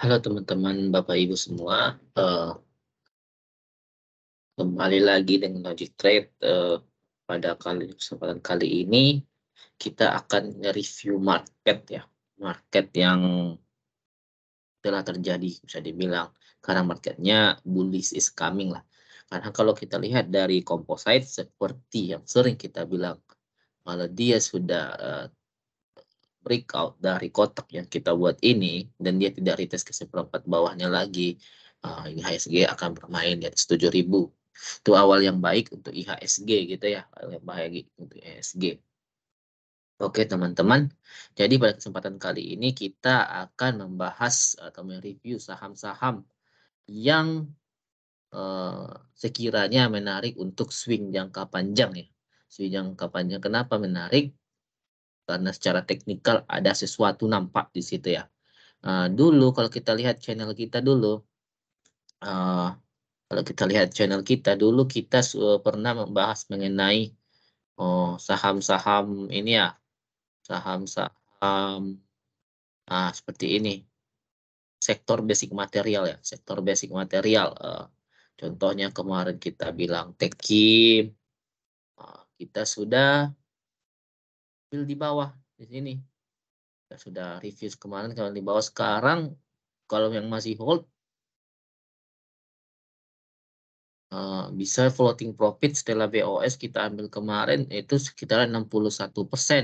Halo teman-teman, Bapak Ibu semua. Kembali lagi dengan Logic Trade. Pada kesempatan kali ini kita akan nge-review market ya. Market yang telah terjadi, bisa dibilang. Karena marketnya bullish is coming lah. Karena kalau kita lihat dari composite seperti yang sering kita bilang, kalau dia sudah breakout dari kotak yang kita buat ini dan dia tidak retest ke seperempat bawahnya lagi, IHSG akan bermain di atas 7.000. Itu awal yang baik untuk IHSG gitu ya, awal yang baik untuk IHSG. Oke teman-teman, jadi pada kesempatan kali ini kita akan membahas atau mereview saham-saham yang sekiranya menarik untuk swing jangka panjang ya. Swing jangka panjang kenapa menarik? Karena secara teknikal ada sesuatu nampak di situ ya. Dulu kalau kita lihat channel kita dulu, kita pernah membahas mengenai saham-saham ini ya, saham-saham seperti ini, sektor basic material ya, sektor basic material. Contohnya kemarin kita bilang Tekim, kita sudah di bawah di sini. Kita sudah review kemarin kalau di bawah. Sekarang kalau yang masih hold bisa floating profit setelah BOS kita ambil kemarin itu sekitar 61%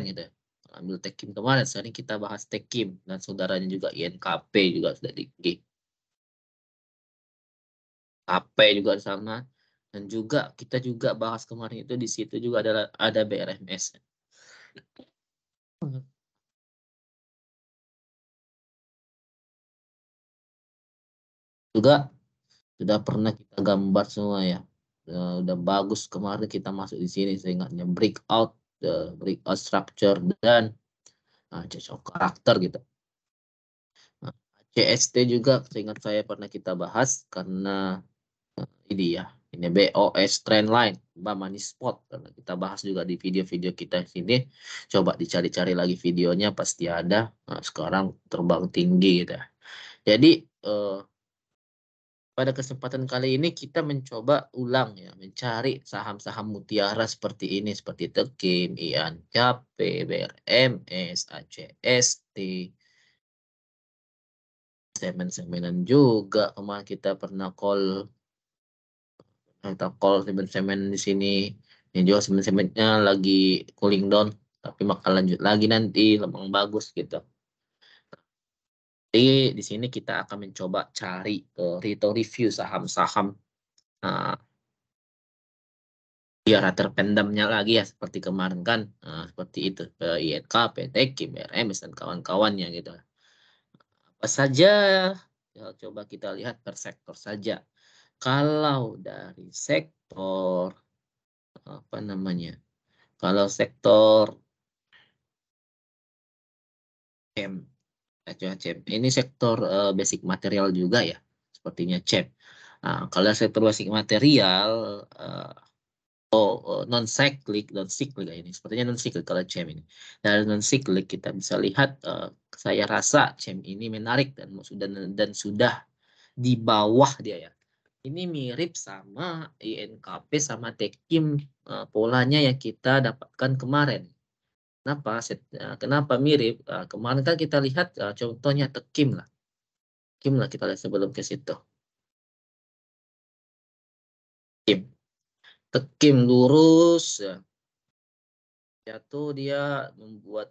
gitu. Ambil Tekim kemarin, sekarang kita bahas Tekim dan saudaranya juga INKP juga sudah di KP juga sama, dan juga kita juga bahas kemarin itu di situ juga ada BRMS. Juga sudah pernah kita gambar semua ya. Udah bagus kemarin kita masuk di sini, saya ingatnya breakout structure dan cocok karakter gitu. CST juga seingat saya pernah kita bahas karena ini ya, ini BOS Trendline, Money Spot, karena kita bahas juga di video-video kita sini. Coba dicari-cari lagi videonya, pasti ada. Sekarang terbang tinggi gitu ya. Jadi pada kesempatan kali ini kita mencoba ulang ya, mencari saham-saham mutiara seperti ini, seperti Tekim, IANKP, BRMS, ACST, semen-semenan juga. Kemarin kita pernah semen di sini. Ini juga semen-semennya lagi cooling down, tapi bakal lanjut lagi nanti, lembang bagus gitu. Jadi di sini kita akan mencoba cari review saham-saham biar terpendamnya lagi ya, seperti kemarin kan, seperti itu, INKP, Tekim, BRMS dan kawan-kawannya gitu. Apa saja ya, coba kita lihat per sektor saja. Kalau dari sektor apa namanya? Kalau sektor CEM, ini sektor basic material juga ya, sepertinya CEM. Kalau sektor basic material non cyclic ini, sepertinya non cyclic kalau CEM ini. Dari non cyclic kita bisa lihat, saya rasa CEM ini menarik dan sudah di bawah dia ya. Ini mirip sama INKP sama Tekim, polanya yang kita dapatkan kemarin. Kenapa mirip? Kemarin kan kita lihat contohnya Tekim lah. Tekim lah kita lihat sebelum ke situ. Tekim lurus ya. Jatuh dia membuat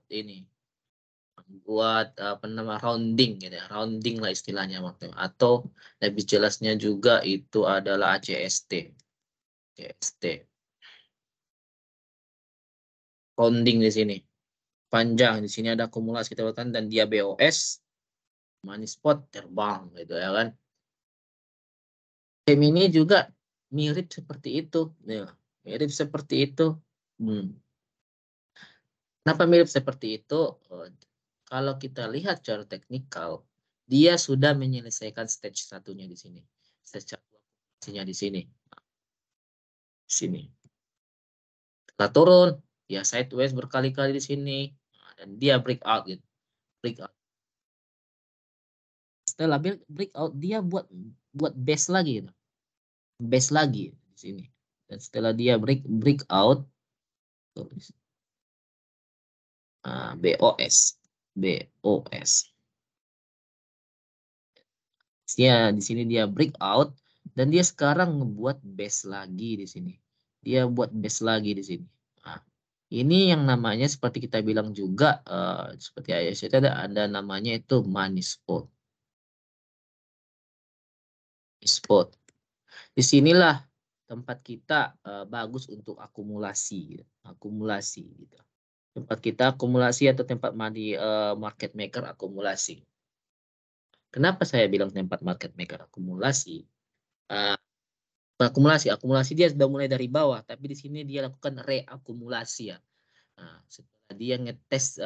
apa nama rounding gitu ya. Rounding lah istilahnya waktu itu. Atau lebih jelasnya juga itu adalah ACST. ACST. Rounding di sini. Panjang di sini ada akumulasi kita kan, dan dia BOS money spot terbang gitu ya kan. Ini juga mirip seperti itu ya, mirip seperti itu. Kenapa mirip seperti itu? Kalau kita lihat secara teknikal, dia sudah menyelesaikan stage satunya di sini, stage satunya di sini, Setelah turun ya sideways berkali-kali di sini, dan dia breakout gitu, breakout setelah breakout dia buat base lagi, gitu. Base lagi di sini. Dan setelah dia breakout, BOS. Ya, di sini dia breakout dan dia sekarang ngebuat base lagi di sini. Dia buat base lagi di sini. Nah, ini yang namanya seperti kita bilang juga seperti ISC itu ada namanya itu money spot. Spot. Disinilah tempat kita bagus untuk akumulasi, akumulasi gitu. Tempat kita akumulasi atau tempat money market maker akumulasi. Kenapa saya bilang tempat market maker akumulasi? Akumulasi dia sudah mulai dari bawah, tapi di sini dia lakukan reakumulasi ya. Nah, setelah dia ngetes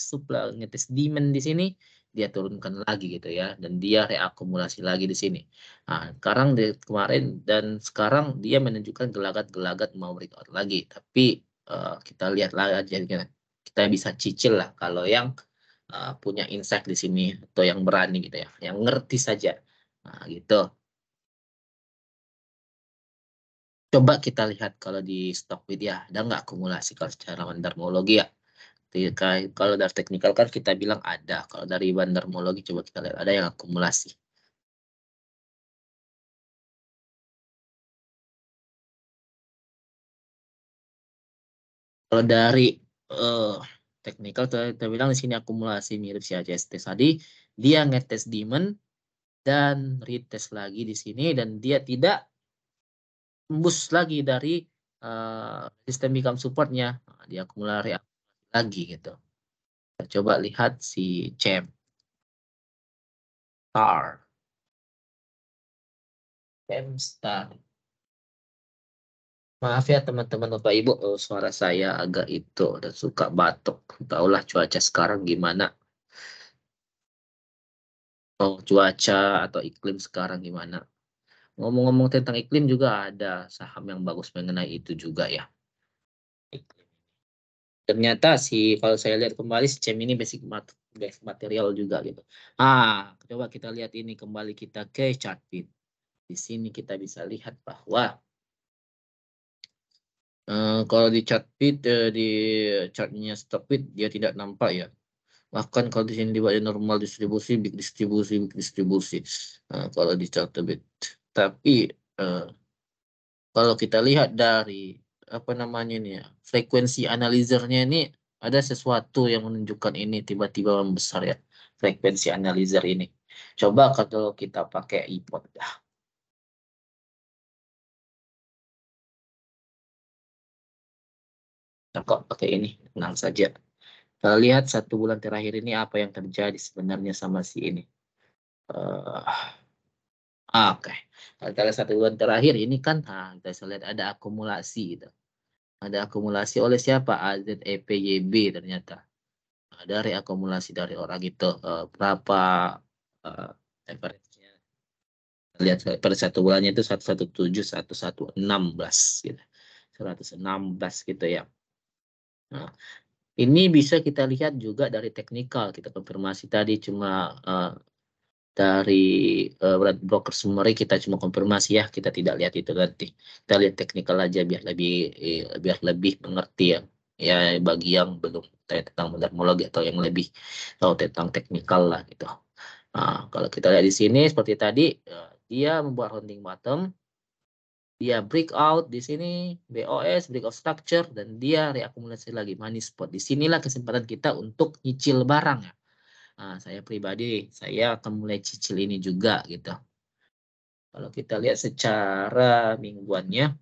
supply, ngetes demand di sini, dia turunkan lagi gitu ya, dan dia reakumulasi lagi di sini. Nah, sekarang kemarin dan sekarang dia menunjukkan gelagat-gelagat mau breakout lagi, tapi kita lihat lagi aja, kita bisa cicil lah kalau yang punya insight di sini atau yang berani gitu ya, yang ngerti saja. Nah, gitu. Coba kita lihat kalau di Stockbit ya, ada nggak akumulasi kalau secara bandarmologi ya. Kalau dari teknikal kan kita bilang ada. Kalau dari bandarmologi coba kita lihat ada yang akumulasi. Kalau dari teknikal kita bilang di sini akumulasi mirip si ACST tadi, dia ngetes demand dan retest lagi di sini dan dia tidak tembus lagi dari sistem become supportnya. Nah, dia akumulasi lagi gitu. Kita coba lihat si CEM Star. Star. Maaf ya teman-teman Bapak Ibu, suara saya agak itu dan suka batuk. Taulah cuaca sekarang gimana. Oh, cuaca atau iklim sekarang gimana. Ngomong-ngomong tentang iklim juga ada saham yang bagus mengenai itu juga ya. Iklim. Ternyata kalau saya lihat kembali si CEM ini basic material juga gitu. Coba kita lihat ini kembali kita ke chart feed. Di sini kita bisa lihat bahwa kalau di chart feed di chartnya Stockbit dia tidak nampak ya. Bahkan kalau di sini dibuat normal distribusi, big distribusi, big distribusi. Nah, kalau di chart bit. Tapi kalau kita lihat dari apa namanya ini ya, frekuensi analyzernya ini ada sesuatu yang menunjukkan ini tiba-tiba membesar ya, frekuensi analyzer ini. Coba kalau kita pakai iPod dah. Kok pakai ini, tenang saja. Kita lihat 1 bulan terakhir ini apa yang terjadi sebenarnya sama si ini. Oke. Kalau 1 bulan terakhir ini kan, kita bisa lihat ada akumulasi gitu. Ada akumulasi oleh siapa? AZEPYB ternyata. Dari akumulasi dari orang itu berapa average-nya. Lihat pada 1 bulannya itu 117, 1116 gitu. 116 gitu ya. Nah, ini bisa kita lihat juga dari teknikal. Kita konfirmasi tadi cuma dari broker summary kita cuma konfirmasi ya, kita tidak lihat itu nanti, kita lihat teknikal aja biar lebih mengerti ya, ya bagi yang belum tahu tentang terminologi atau yang lebih tahu tentang teknikal lah gitu. Nah, kalau kita lihat di sini seperti tadi dia membuat rounding bottom, dia breakout di sini BOS breakout structure dan dia reakumulasi lagi money spot. Disinilah kesempatan kita untuk nyicil barang ya. Nah, saya pribadi, saya akan mulai cicil ini juga gitu. Kalau kita lihat secara mingguannya,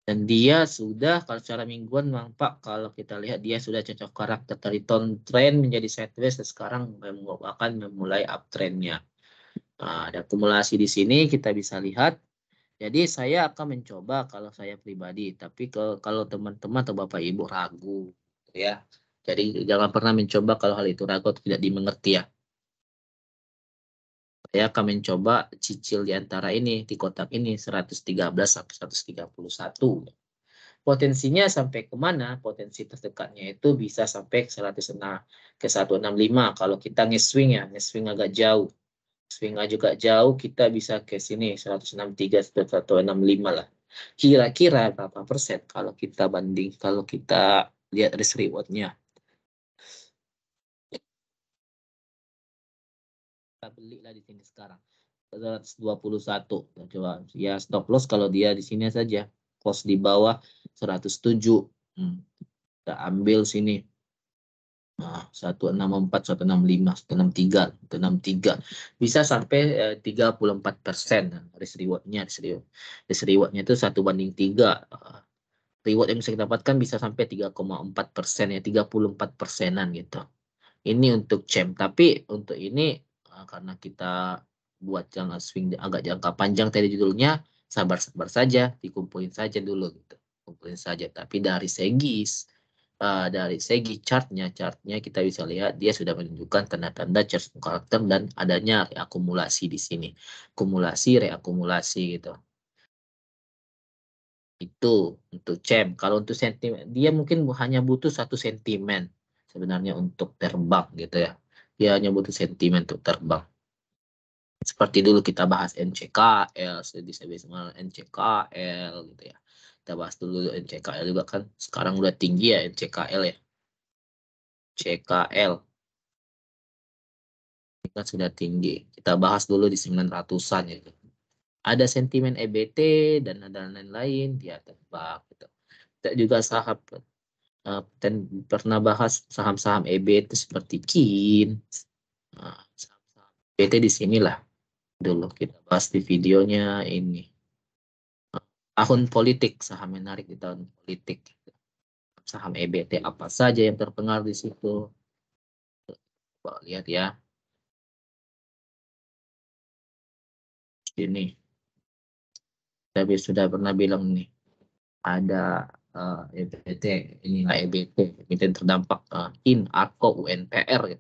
dan dia sudah kalau secara mingguan nampak kalau kita lihat dia sudah cocok karakter dari tone trend menjadi sideways dan sekarang akan memulai uptrendnya. Nah, ada akumulasi di sini kita bisa lihat. Jadi saya akan mencoba kalau saya pribadi, tapi kalau teman-teman atau Bapak Ibu ragu ya. Jadi jangan pernah mencoba kalau hal itu ragu atau tidak dimengerti ya. Saya akan mencoba cicil di antara ini di kotak ini 113 sampai 131. Potensinya sampai kemana? Potensi terdekatnya itu bisa sampai ke 165. Kalau kita nge-swing ya, nge-swing agak jauh. Swing juga jauh, kita bisa ke sini 163, 165 lah. Kira-kira berapa persen kalau kita lihat risk reward-nya. Kita beli lah di sini sekarang. 121. Coba ya stop loss kalau dia di sini saja. Close di bawah 107. Kita ambil sini. Nah, 164, 165, 163, 163. Bisa sampai 34% risk reward-nya. Risk reward-nya itu 1:3. Reward yang bisa kita dapatkan bisa sampai 3,4% ya, 34%-an gitu. Ini untuk CEM, tapi untuk ini karena kita buat jangan swing agak jangka panjang tadi judulnya, sabar-sabar saja, dikumpulin saja dulu gitu. Kumpulin saja, tapi dari segi chartnya kita bisa lihat dia sudah menunjukkan tanda-tanda chart karakter dan adanya reakumulasi di sini. Reakumulasi gitu. Itu untuk CEM. Kalau untuk sentimen, dia mungkin hanya butuh 1 sentimen sebenarnya untuk terbang gitu ya. Dia hanya butuh sentimen untuk terbang. Seperti dulu kita bahas NCKL, disebut NCKL gitu ya. Kita bahas dulu NCKL juga kan sekarang udah tinggi ya NCKL ya. CKL kan sudah tinggi. Kita bahas dulu di 900-an ya. Ada sentimen EBT dan ada lain-lain dia terbang gitu. Kita juga dan pernah bahas saham-saham EBT seperti KIN. Saham-saham EBT di sinilah dulu kita bahas di videonya ini. Tahun politik, saham menarik di tahun politik. Saham EBT apa saja yang terpengaruh di situ. Coba lihat ya. Ini. Saya sudah pernah bilang nih. Ada EBT, inilah EBT, emiten terdampak KIN, ARKO, UNPR. Ya.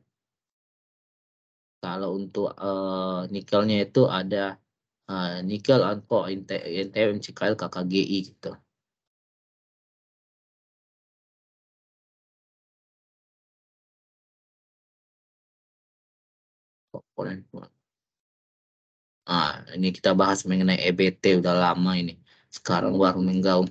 Kalau untuk nikelnya itu ada nikel, ARKO, NTM, NCKL, KKGI gitu. Ini kita bahas mengenai EBT udah lama ini. Sekarang baru menggaung.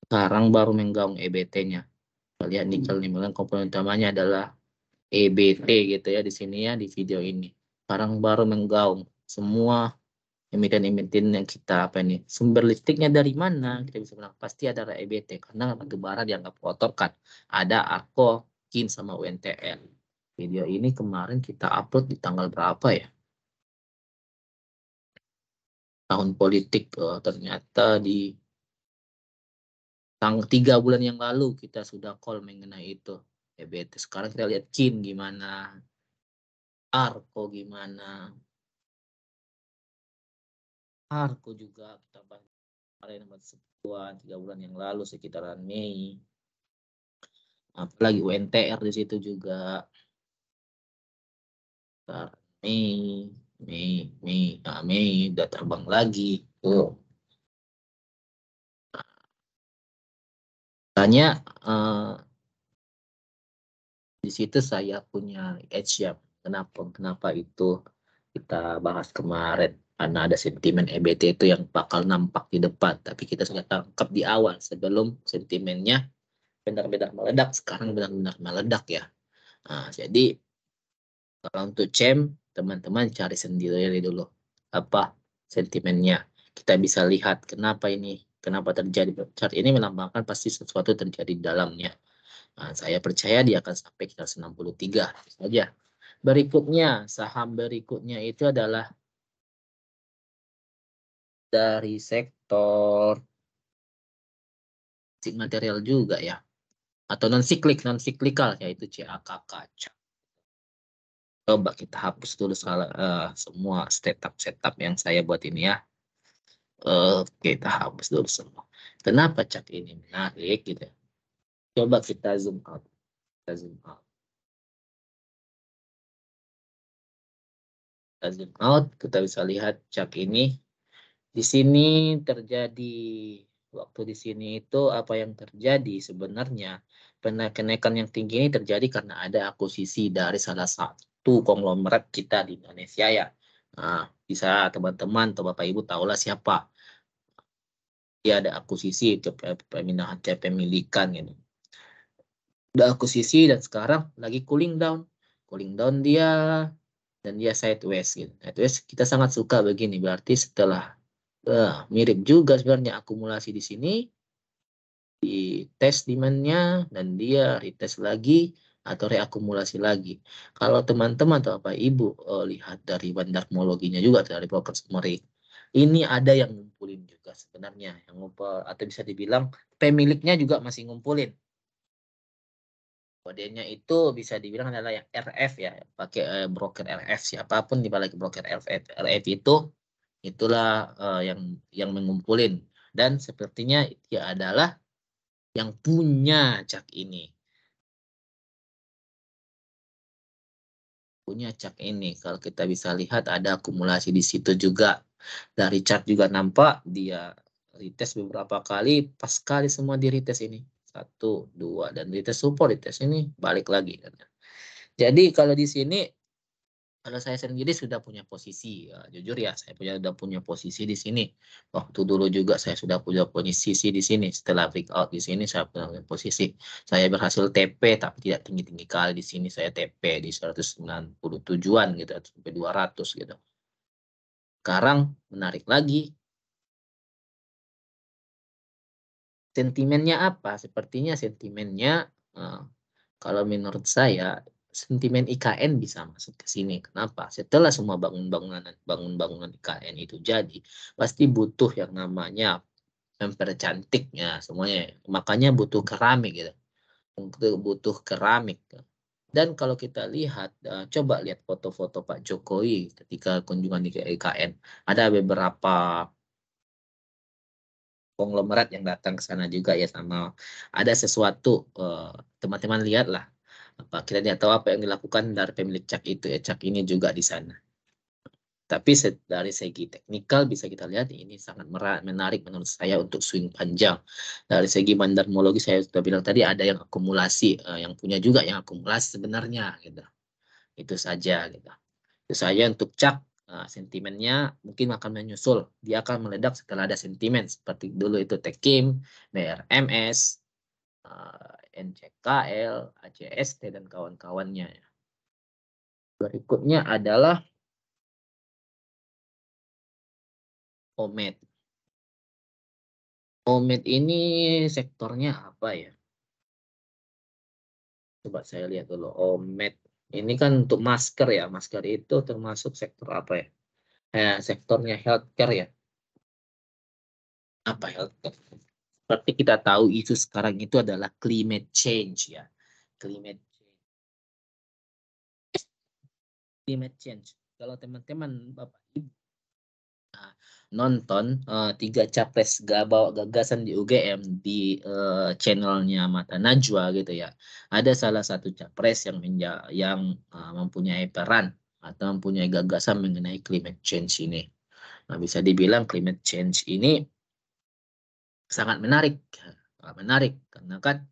Sekarang baru menggaung EBT-nya. Kita lihat nikel nih, memang komponen utamanya adalah EBT gitu ya di sini ya di video ini. Sekarang baru menggaung. Semua emiten-emiten yang kita apa ini sumber listriknya dari mana kita bisa bilang pasti ada EBT karena batu bara dianggap kotor kan. Ada ARKO, KIN sama UNTL. Video ini kemarin kita upload di tanggal berapa ya? Tahun politik ternyata di 3 bulan yang lalu kita sudah call mengenai itu EBT. Sekarang kita lihat KIN gimana, ARKO gimana. ARKO juga kita bahas kemarin 3 bulan yang lalu sekitaran Mei. Apalagi UNTR di situ juga. Mei udah terbang lagi. Tuh. Tanya di situ saya punya edge ya. Kenapa itu kita bahas kemarin? Karena ada sentimen EBT itu yang bakal nampak di depan, tapi kita sudah tangkap di awal sebelum sentimennya benar-benar meledak. Sekarang benar-benar meledak ya. Jadi kalau untuk CEM, teman-teman cari sendiri dulu apa sentimennya. Kita bisa lihat kenapa terjadi. Chart ini melambangkan pasti sesuatu terjadi di dalamnya. Saya percaya dia akan sampai kita 93 saja. Berikutnya, saham berikutnya itu adalah dari sektor material juga ya. Atau non-siklikal yaitu CAKK. Coba kita hapus dulu semua setup yang saya buat ini ya. Kita hapus dulu semua. Kenapa chart ini menarik gitu? Coba kita zoom out. Kita zoom out. Kita zoom out. Kita bisa lihat chart ini Di sini terjadi waktu di sini itu apa yang terjadi sebenarnya kenaikan yang tinggi ini terjadi karena ada akuisisi dari salah satu konglomerat kita di Indonesia ya. Nah, bisa teman-teman atau Bapak Ibu tahulah siapa. Dia ada akuisisi pemindahan kepemilikan gitu. Ada akuisisi dan sekarang lagi cooling down. Cooling down dia dan dia sideways gitu. Sideways kita sangat suka begini berarti setelah mirip juga sebenarnya akumulasi di sini, di tes demand-nya dan dia retest lagi atau reakumulasi lagi. Kalau teman-teman atau Bapak Ibu lihat dari bandarmologinya juga dari broker summary, ini ada yang ngumpulin juga sebenarnya, yang ngumpul atau bisa dibilang pemiliknya juga masih ngumpulin. Kodenya itu bisa dibilang adalah yang RF ya, pakai broker RF siapapun di balik broker RF itu itulah yang mengumpulin dan sepertinya dia adalah yang punya cak ini. Punya cak ini. Kalau kita bisa lihat ada akumulasi di situ juga. Dari chart juga nampak dia retest beberapa kali, pas kali semua di retest ini. 1, 2 dan retest support, retest ini balik lagi. Jadi kalau di sini kalau saya sendiri sudah punya posisi, jujur ya, saya sudah punya posisi di sini. Waktu dulu juga saya sudah punya posisi di sini. Setelah breakout di sini saya punya posisi. Saya berhasil TP tapi tidak tinggi-tinggi kali di sini. Saya TP di 197-an gitu sampai 200 gitu. Sekarang menarik lagi. Sentimennya apa? Sepertinya sentimennya kalau menurut saya sentimen IKN bisa masuk ke sini. Kenapa? Setelah semua bangun-bangunan IKN itu jadi, pasti butuh yang namanya mempercantiknya semuanya. Makanya butuh keramik gitu. Butuh keramik. Dan kalau kita lihat, coba lihat foto-foto Pak Jokowi ketika kunjungan di IKN. Ada beberapa konglomerat yang datang ke sana juga ya sama ada sesuatu teman-teman lihatlah apa kita tidak tahu apa yang dilakukan dari pemilik cak itu ya cak ini juga di sana. Tapi dari segi teknikal bisa kita lihat ini sangat menarik menurut saya untuk swing panjang. Dari segi bandarmologi saya sudah bilang tadi ada yang akumulasi, yang punya juga yang akumulasi sebenarnya gitu. Itu saja gitu. Itu saja untuk cak sentimennya mungkin akan menyusul. Dia akan meledak setelah ada sentimen seperti dulu itu Tekim, BRMS, NCKL, ACST dan kawan-kawannya. Berikutnya adalah OMED. OMED ini sektornya apa ya? Coba saya lihat dulu. OMED ini kan untuk masker ya. Masker itu termasuk sektor apa ya? Sektornya healthcare ya. Apa healthcare? Seperti kita tahu isu sekarang itu adalah climate change ya. Climate change. Kalau teman-teman Bapak Ibu nonton 3 capres bawa gagasan di UGM di channelnya Mata Najwa gitu ya. Ada salah satu capres yang mempunyai peran atau mempunyai gagasan mengenai climate change ini. Nah, bisa dibilang climate change ini sangat menarik. Sangat menarik karena kan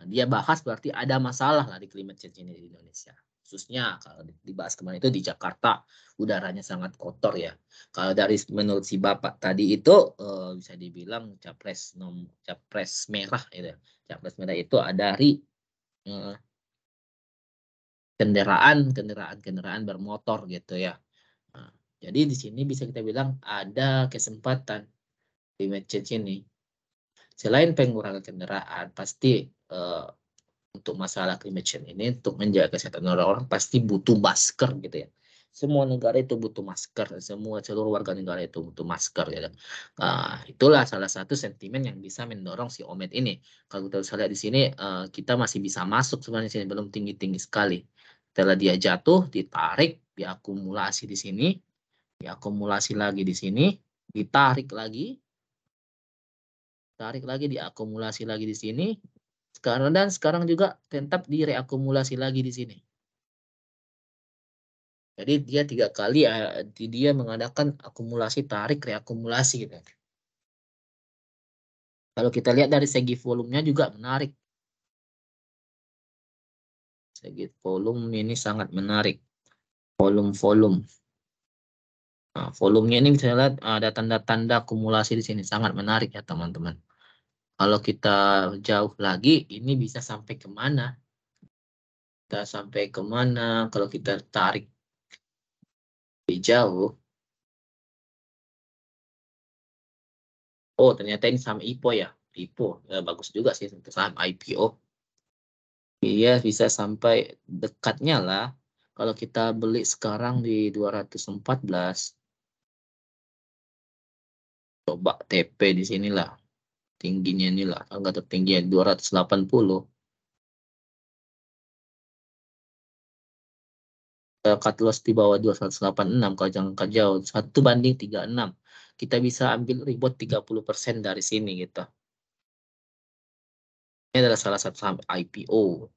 dia bahas berarti ada masalah lah di climate change ini di Indonesia. Khususnya kalau dibahas kemarin itu di Jakarta udaranya sangat kotor ya. Kalau dari menurut si Bapak tadi itu bisa dibilang capres merah itu. Capres merah itu dari eh, kendaraan bermotor gitu ya. Nah, jadi di sini bisa kita bilang ada kesempatan climate change ini. Selain pengurangan kendaraan, pasti untuk masalah climate change ini untuk menjaga kesehatan orang-orang pasti butuh masker gitu ya. Semua negara itu butuh masker, seluruh warga negara itu butuh masker gitu. Itulah salah satu sentimen yang bisa mendorong si OMED ini. Kalau kita bisa lihat di sini kita masih bisa masuk sebenarnya sini belum tinggi-tinggi sekali. Setelah dia jatuh, ditarik, diakumulasi di sini, diakumulasi lagi di sini, ditarik lagi, diakumulasi lagi di sini, sekarang juga tetap direakumulasi lagi di sini. Jadi dia 3 kali dia mengadakan akumulasi tarik reakumulasi gitu. Kalau kita lihat dari segi volumenya juga menarik. Segi volume ini sangat menarik. Volume. Nah, volumenya ini bisa lihat ada tanda-tanda akumulasi di sini, sangat menarik ya teman-teman. Kalau kita jauh lagi, ini bisa sampai kemana? Kita sampai kemana kalau kita tarik lebih jauh? Oh, ternyata ini saham IPO ya. IPO ya, bagus juga sih untuk saham IPO. Iya, bisa sampai dekatnya lah. Kalau kita beli sekarang di 214, coba TP di sinilah. Tingginya inilah, angka tertingginya 280. Cut loss di bawah 286 kalau jangka jauh 1/36. Kita bisa ambil reward 30% dari sini gitu. Ini adalah salah satu saham IPO.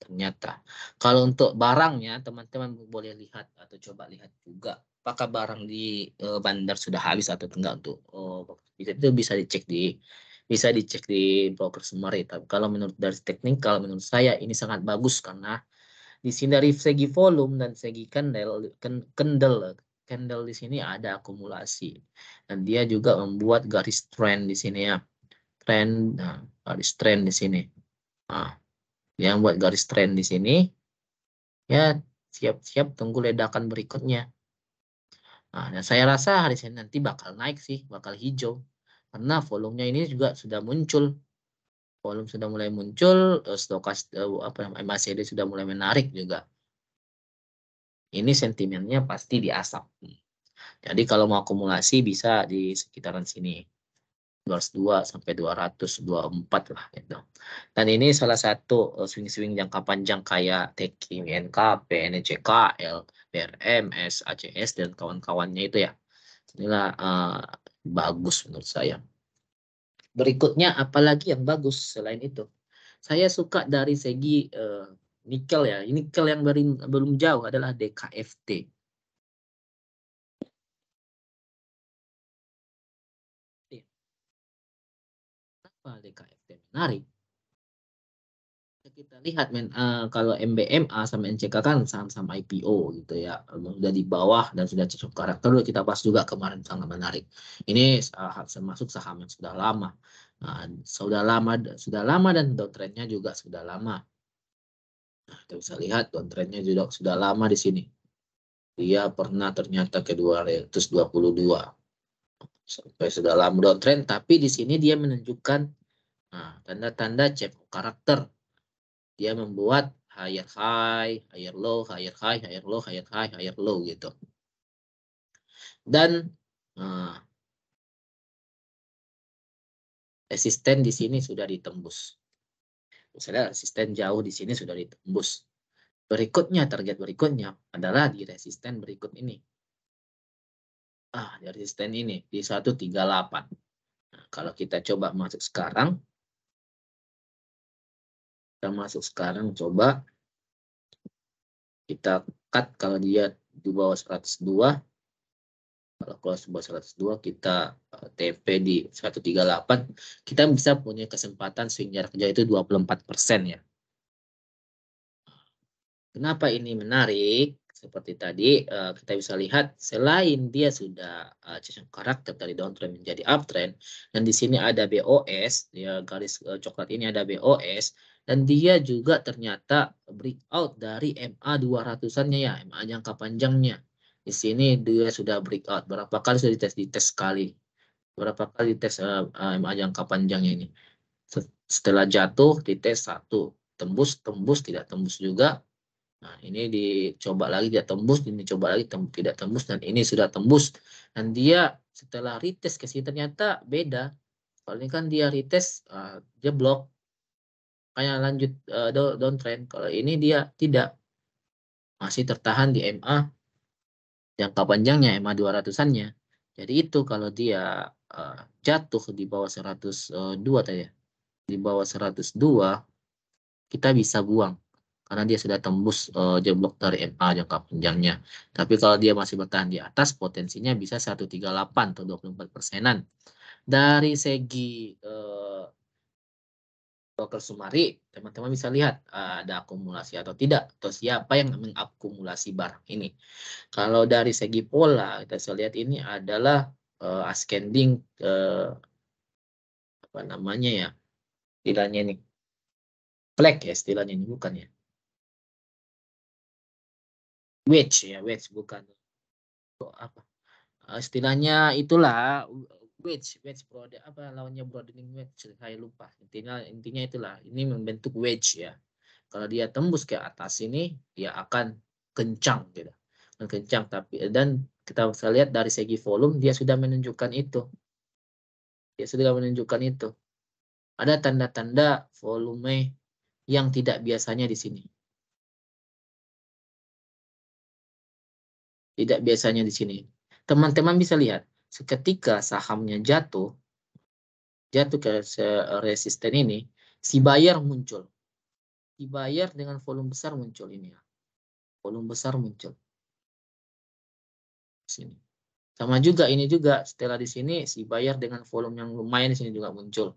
Ternyata kalau untuk barangnya teman-teman boleh lihat atau coba lihat juga apakah barang di bandar sudah habis atau enggak untuk itu bisa dicek di broker summary. Tapi kalau menurut dari teknikal menurut saya ini sangat bagus karena di sini dari segi volume dan segi candle di sini ada akumulasi dan dia juga membuat garis trend di sini ya, garis trend di sini. Nah, yang buat garis trend di sini ya, siap-siap tunggu ledakan berikutnya. Nah, dan saya rasa hari Senin nanti bakal naik sih, bakal hijau karena volumenya ini juga sudah muncul. Volume sudah mulai muncul, MACD sudah mulai menarik juga. Ini sentimennya pasti di asap. Jadi kalau mau akumulasi bisa di sekitaran sini. 202 sampai 224 lah gitu. Dan ini salah satu swing-swing jangka panjang kayak Teki, NKP, NCKL, BRM, ACS dan kawan-kawannya itu ya. Inilah bagus menurut saya. Berikutnya apalagi yang bagus selain itu? Saya suka dari segi nikel ya. Nikel yang belum jauh adalah DKFT. Kenapa DKFT menarik? Kita lihat kalau MBMA sama NCK kan saham-saham IPO gitu ya, sudah di bawah dan sudah cocok karakter. Kita bahas juga kemarin sangat menarik. Ini termasuk saham yang sudah lama. Nah, sudah lama dan downtrendnya juga sudah lama. Nah, kita bisa lihat downtrendnya juga sudah lama di sini. Dia pernah ternyata ke 222 sampai sudah lama downtrend, tapi di sini dia menunjukkan tanda-tanda cek karakter. Dia membuat higher high, higher low, higher high, higher low, higher high, higher low gitu. Dan resisten di sini sudah ditembus. Misalnya resisten jauh di sini sudah ditembus. Berikutnya, target berikutnya adalah di resisten berikut ini. Di resisten ini di 138. Nah, kalau kita coba masuk sekarang, coba kita cut kalau dia di bawah 102. Kalau close di bawah 102 kita TP di 138, kita bisa punya kesempatan swing jarak jauh itu 24% ya. Kenapa ini menarik? Seperti tadi kita bisa lihat selain dia sudah karakter dari downtrend menjadi uptrend dan di sini ada BOS, ya garis coklat ini ada BOS dan dia juga ternyata breakout dari MA 200-annya ya, MA jangka panjangnya. Di sini dia sudah breakout. Berapa kali sudah dites sekali. Berapa kali dites MA jangka panjangnya ini. Setelah jatuh dites satu, tembus tidak tembus juga. Nah, ini dicoba lagi tidak tembus, ini coba lagi tidak tembus dan ini sudah tembus. Dan dia setelah retest ke sini ternyata beda. Kalau ini kan dia retest dia blok kayak lanjut downtrend. Kalau ini dia tidak, masih tertahan di MA jangka panjangnya, MA 200-annya. Jadi itu kalau dia jatuh di bawah 102 tadi ya. Di bawah 102 kita bisa buang. karena dia sudah tembus jeblok dari MA jangka panjangnya. Tapi kalau dia masih bertahan di atas, potensinya bisa 138 atau 24%-an. Dari segi broker Sumari, teman-teman bisa lihat ada akumulasi atau tidak, atau siapa yang mengakumulasi barang ini. Kalau dari segi pola, kita bisa lihat ini adalah ascending, apa namanya ya, istilahnya ini, flag ya istilahnya ini, bukan ya. Wedge ya, wedge bukan. Apa? Istilahnya itulah wedge product apa lawannya broadening wedge, saya lupa. Intinya itulah, ini membentuk wedge ya. Kalau dia tembus ke atas ini, dia akan kencang gitu. Kencang, tapi dan kita bisa lihat dari segi volume dia sudah menunjukkan itu. Dia sudah menunjukkan itu. Ada tanda-tanda volume yang tidak biasanya di sini. Tidak biasanya di sini. Teman-teman bisa lihat, seketika sahamnya jatuh ke resisten ini, si buyer muncul. Si buyer dengan volume besar muncul ini ya. Volume besar muncul. Sini. Sama juga ini juga setelah di sini si buyer dengan volume yang lumayan di sini juga muncul.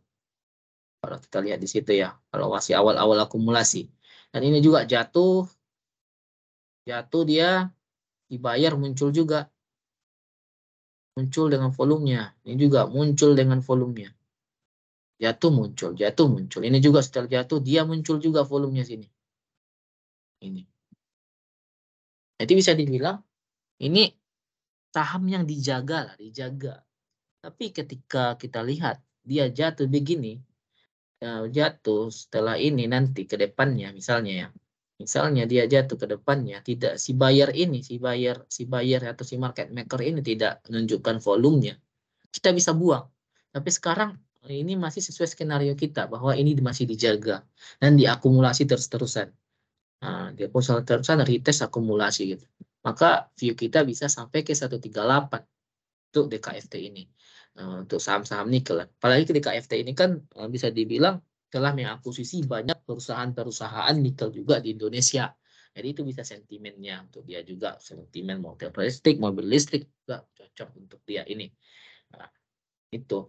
Kalau kita lihat di situ ya, kalau masih awal-awal akumulasi. Dan ini juga jatuh dia si buyer muncul juga. Muncul dengan volumenya. Ini juga muncul dengan volumenya. Jatuh muncul. Ini juga setelah jatuh dia muncul juga volumenya sini. Ini. Jadi bisa dibilang ini saham yang dijaga lah, dijaga. Tapi ketika kita lihat dia jatuh begini, jatuh setelah ini nanti ke depannya misalnya ya. Misalnya dia jatuh ke depannya, tidak si buyer atau si market maker ini tidak menunjukkan volumenya, kita bisa buang. Tapi sekarang ini masih sesuai skenario kita bahwa ini masih dijaga dan diakumulasi terus-terusan. Nah, diakumulasi terusan retest akumulasi gitu. Maka view kita bisa sampai ke 138 untuk DKFT ini. Untuk saham-saham nikel. Apalagi ke DKFT ini kan bisa dibilang telah mengakuisisi banyak perusahaan-perusahaan nikel juga di Indonesia. Jadi itu bisa sentimennya untuk dia juga, sentimen mobil listrik juga cocok untuk dia ini. Nah, itu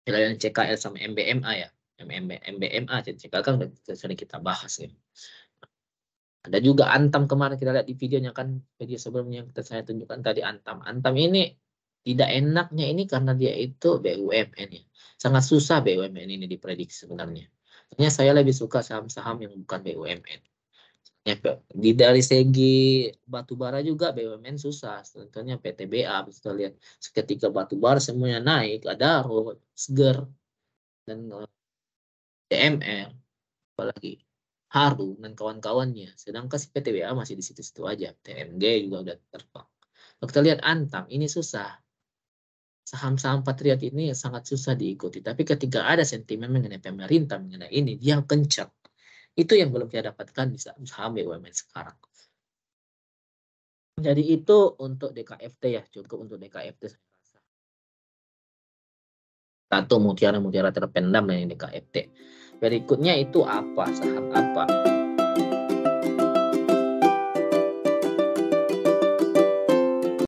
yang CKL sama MBMA ya. MBMA, CKL kan sering kita bahas ya. Ada juga Antam kemarin kita lihat di videonya kan, video sebelumnya yang saya tunjukkan tadi Antam. Antam ini tidak enaknya ini karena dia itu BUMN ya. Sangat susah BUMN ini diprediksi sebenarnya. Makanya saya lebih suka saham-saham yang bukan BUMN. Ya, dari segi batu bara juga BUMN susah. Contohnya PTBA, bisa lihat seketika batu bara semuanya naik, ada Seger, dan DMR, apalagi Harum dan kawan-kawannya. Sedangkan si PTBA masih di situ-situ aja. TMG juga udah terbang. Kalau kita lihat Antam, ini susah. Saham-saham Patriot ini sangat susah diikuti. Tapi ketika ada sentimen mengenai pemerintah, mengenai ini, dia kencang. Itu yang belum kita dapatkan di saham BUMN sekarang. Jadi itu untuk DKFT ya, cukup untuk DKFT saya rasa. Satu mutiara terpendam dari DKFT. Berikutnya itu apa? Saham apa?